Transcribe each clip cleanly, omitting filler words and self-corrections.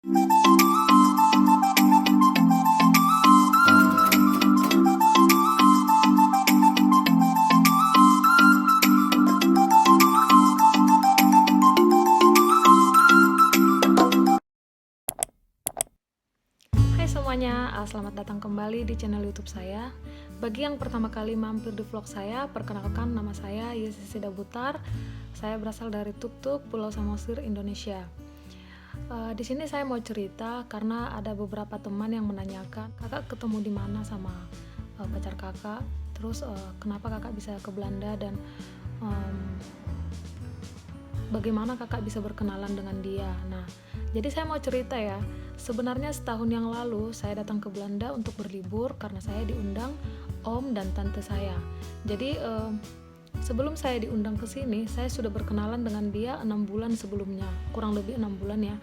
Hai semuanya, selamat datang kembali di channel YouTube saya. Bagi yang pertama kali mampir di vlog saya, perkenalkan nama saya Yesisida Butar. Saya berasal dari Tuktuk, Pulau Samosir, Indonesia. Di sini saya mau cerita karena ada beberapa teman yang menanyakan, kakak ketemu di mana sama pacar kakak, terus kenapa kakak bisa ke Belanda dan bagaimana kakak bisa berkenalan dengan dia. Nah, jadi saya mau cerita ya. Sebenarnya setahun yang lalu saya datang ke Belanda untuk berlibur karena saya diundang om dan tante saya. Jadi sebelum saya diundang ke sini, saya sudah berkenalan dengan dia 6 bulan sebelumnya, kurang lebih 6 bulan ya.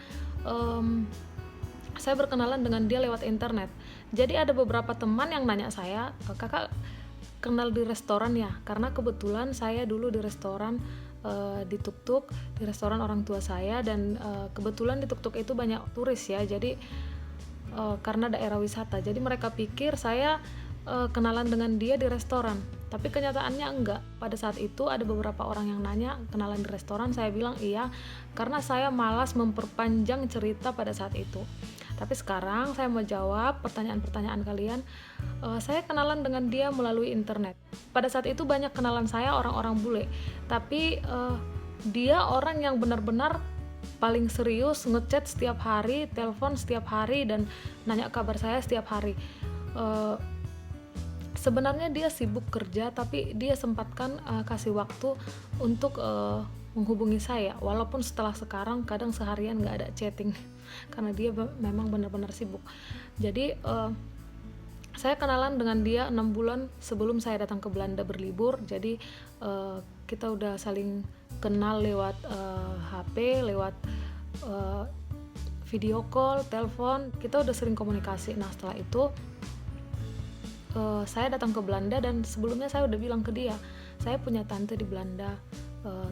Saya berkenalan dengan dia lewat internet. Jadi ada beberapa teman yang nanya saya, kakak kenal di restoran ya? Karena kebetulan saya dulu di restoran di Tuktuk, di restoran orang tua saya, dan kebetulan di Tuktuk itu banyak turis ya, jadi karena daerah wisata, jadi mereka pikir saya kenalan dengan dia di restoran, tapi kenyataannya enggak. Pada saat itu ada beberapa orang yang nanya kenalan di restoran, saya bilang iya, karena saya malas memperpanjang cerita pada saat itu. Tapi sekarang saya mau jawab pertanyaan-pertanyaan kalian. Saya kenalan dengan dia melalui internet. Pada saat itu banyak kenalan saya orang-orang bule, tapi dia orang yang benar-benar paling serius, ngechat setiap hari, telepon setiap hari, dan nanya kabar saya setiap hari. Sebenarnya dia sibuk kerja, tapi dia sempatkan kasih waktu untuk menghubungi saya, walaupun setelah sekarang kadang seharian nggak ada chatting karena dia memang benar-benar sibuk. Jadi saya kenalan dengan dia 6 bulan sebelum saya datang ke Belanda berlibur. Jadi kita udah saling kenal lewat HP, lewat video call, telepon, kita udah sering komunikasi. Nah setelah itu saya datang ke Belanda, dan sebelumnya saya udah bilang ke dia, saya punya tante di Belanda,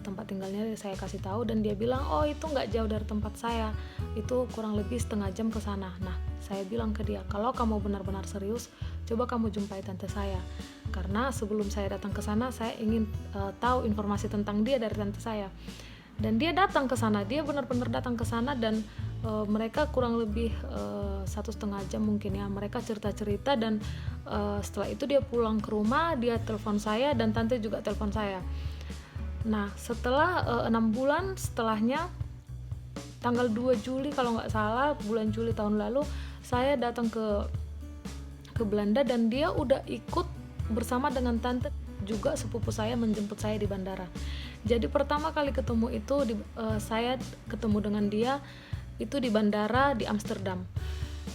tempat tinggalnya saya kasih tahu, dan dia bilang, oh itu nggak jauh dari tempat saya, itu kurang lebih setengah jam ke sana. Nah saya bilang ke dia, kalau kamu benar-benar serius, coba kamu jumpai tante saya, karena sebelum saya datang ke sana saya ingin tahu informasi tentang dia dari tante saya. Dan dia datang ke sana, dia benar-benar datang ke sana, dan mereka kurang lebih 1,5 jam mungkin ya, mereka cerita-cerita, dan setelah itu dia pulang ke rumah, dia telepon saya, dan tante juga telepon saya. Nah setelah 6 bulan setelahnya, tanggal 2 Juli kalau nggak salah, bulan Juli tahun lalu, saya datang ke Belanda, dan dia udah ikut bersama dengan tante juga sepupu saya menjemput saya di bandara. Jadi pertama kali ketemu itu saya ketemu dengan dia itu di bandara di Amsterdam.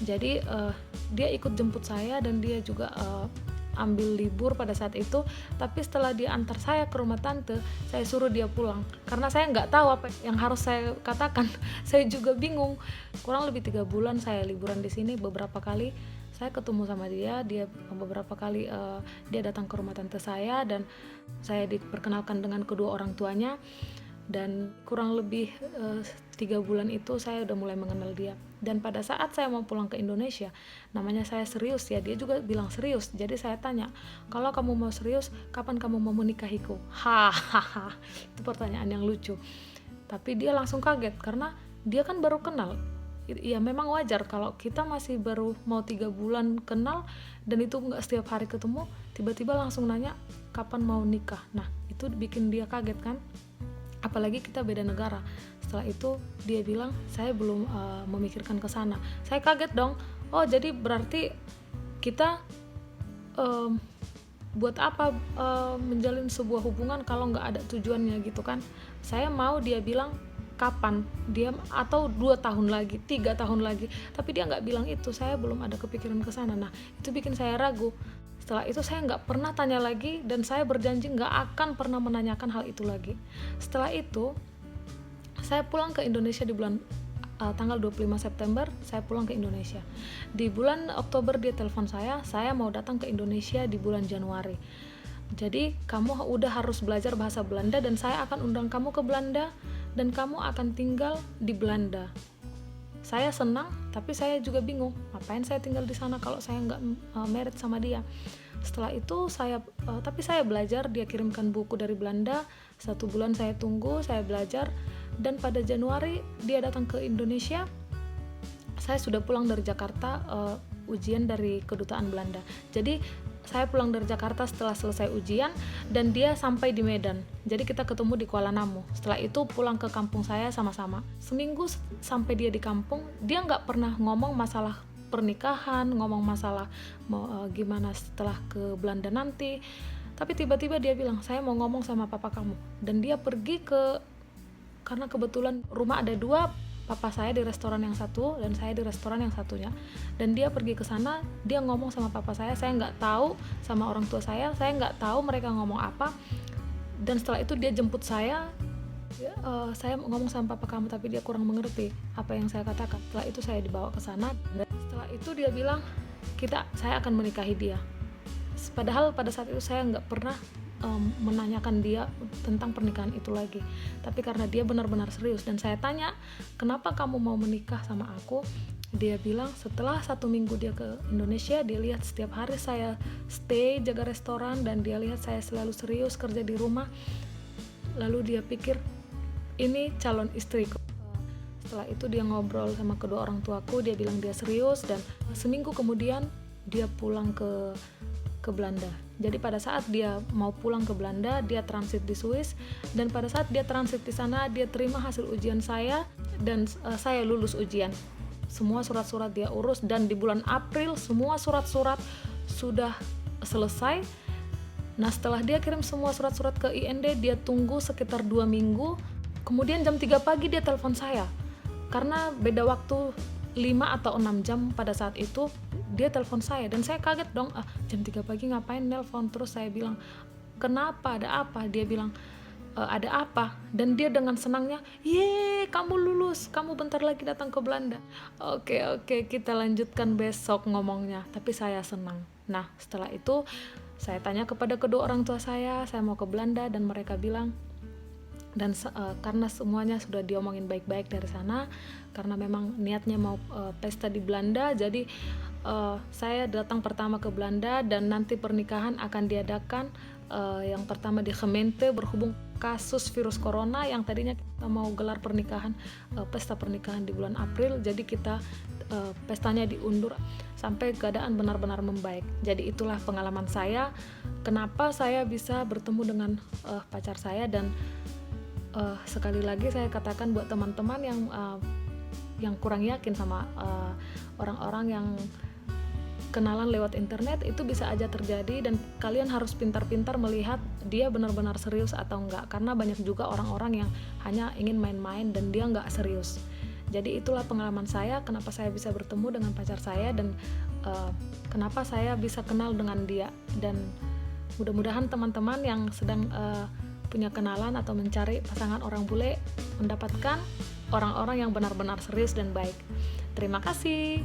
Jadi dia ikut jemput saya, dan dia juga ambil libur pada saat itu. Tapi setelah dia antar saya ke rumah tante, saya suruh dia pulang karena saya nggak tahu apa yang harus saya katakan. Saya juga bingung. Kurang lebih 3 bulan saya liburan di sini, beberapa kali saya ketemu sama dia beberapa kali dia datang ke rumah tante saya, dan saya diperkenalkan dengan kedua orang tuanya. Dan kurang lebih 3 bulan itu saya udah mulai mengenal dia. Dan pada saat saya mau pulang ke Indonesia, namanya saya serius ya, dia juga bilang serius. Jadi saya tanya, kalau kamu mau serius, kapan kamu mau menikahiku? Hahaha, itu pertanyaan yang lucu. Tapi dia langsung kaget karena dia kan baru kenal. Ya memang wajar kalau kita masih baru mau 3 bulan kenal, dan itu nggak setiap hari ketemu, tiba-tiba langsung nanya kapan mau nikah. Nah itu bikin dia kaget kan, apalagi kita beda negara. Setelah itu dia bilang, saya belum memikirkan ke sana. Saya kaget dong. Oh jadi berarti kita buat apa menjalin sebuah hubungan kalau nggak ada tujuannya gitu kan. Saya mau dia bilang kapan dia, atau 2 tahun lagi, 3 tahun lagi, tapi dia nggak bilang itu. Saya belum ada kepikiran ke sana. Nah itu bikin saya ragu. Setelah itu saya nggak pernah tanya lagi, dan saya berjanji nggak akan pernah menanyakan hal itu lagi. Setelah itu saya pulang ke Indonesia di bulan tanggal 25 September saya pulang ke Indonesia. Di bulan Oktober dia telepon saya mau datang ke Indonesia di bulan Januari. Jadi kamu udah harus belajar bahasa Belanda, dan saya akan undang kamu ke Belanda, dan kamu akan tinggal di Belanda. Saya senang, tapi saya juga bingung, ngapain saya tinggal di sana kalau saya nggak married sama dia. Setelah itu tapi saya belajar, dia kirimkan buku dari Belanda. 1 bulan saya tunggu, saya belajar, dan pada Januari dia datang ke Indonesia. Saya sudah pulang dari Jakarta, ujian dari kedutaan Belanda. Jadi saya pulang dari Jakarta setelah selesai ujian, dan dia sampai di Medan. Jadi kita ketemu di Kuala Namu. Setelah itu pulang ke kampung saya sama-sama. Seminggu sampai dia di kampung, dia nggak pernah ngomong masalah pernikahan, ngomong masalah gimana setelah ke Belanda nanti. Tapi tiba-tiba dia bilang, saya mau ngomong sama papa kamu. Dan dia pergi karena kebetulan rumah ada 2, papa saya di restoran yang satu dan saya di restoran yang satunya, dan dia pergi ke sana. Dia ngomong sama papa saya nggak tahu, sama orang tua saya nggak tahu mereka ngomong apa. Dan setelah itu dia jemput saya ngomong sama papa kamu, tapi dia kurang mengerti apa yang saya katakan. Setelah itu saya dibawa ke sana, dan setelah itu dia bilang saya akan menikahi dia. Padahal pada saat itu saya nggak pernah menanyakan dia tentang pernikahan itu lagi. Tapi karena dia benar-benar serius, dan saya tanya, kenapa kamu mau menikah sama aku? Dia bilang setelah 1 minggu dia ke Indonesia, dia lihat setiap hari saya stay jaga restoran, dan dia lihat saya selalu serius kerja di rumah. Lalu dia pikir, ini calon istriku. Setelah itu dia ngobrol sama kedua orang tuaku, dia bilang dia serius, dan seminggu kemudian dia pulang ke Belanda. Jadi pada saat dia mau pulang ke Belanda, dia transit di Swiss, dan pada saat dia transit di sana, dia terima hasil ujian saya, dan saya lulus ujian. Semua surat-surat dia urus, dan di bulan April semua surat-surat sudah selesai. Nah, setelah dia kirim semua surat-surat ke IND, dia tunggu sekitar 2 minggu. Kemudian jam 3 pagi dia telepon saya. Karena beda waktu 5 atau 6 jam pada saat itu, dia telepon saya, dan saya kaget dong, jam 3 pagi ngapain nelpon. Terus saya bilang, kenapa, ada apa? Dia bilang, ada apa? Dan dia dengan senangnya, yeay, kamu lulus, kamu bentar lagi datang ke Belanda. Oke, kita lanjutkan besok ngomongnya. Tapi saya senang. Nah, setelah itu saya tanya kepada kedua orang tua saya mau ke Belanda, dan mereka bilang, dan karena semuanya sudah diomongin baik-baik dari sana, karena memang niatnya mau pesta di Belanda, jadi saya datang pertama ke Belanda, dan nanti pernikahan akan diadakan yang pertama di Gemeente. Berhubung kasus virus corona, yang tadinya kita mau gelar pernikahan, pesta pernikahan di bulan April, jadi kita pestanya diundur sampai keadaan benar-benar membaik. Jadi itulah pengalaman saya, kenapa saya bisa bertemu dengan pacar saya. Dan sekali lagi saya katakan buat teman-teman yang kurang yakin sama orang-orang yang kenalan lewat internet, itu bisa aja terjadi, dan kalian harus pintar-pintar melihat dia benar-benar serius atau enggak, karena banyak juga orang-orang yang hanya ingin main-main dan dia enggak serius. Jadi itulah pengalaman saya, kenapa saya bisa bertemu dengan pacar saya, dan kenapa saya bisa kenal dengan dia. Dan mudah-mudahan teman-teman yang sedang punya kenalan atau mencari pasangan orang bule mendapatkan orang-orang yang benar-benar serius dan baik. Terima kasih.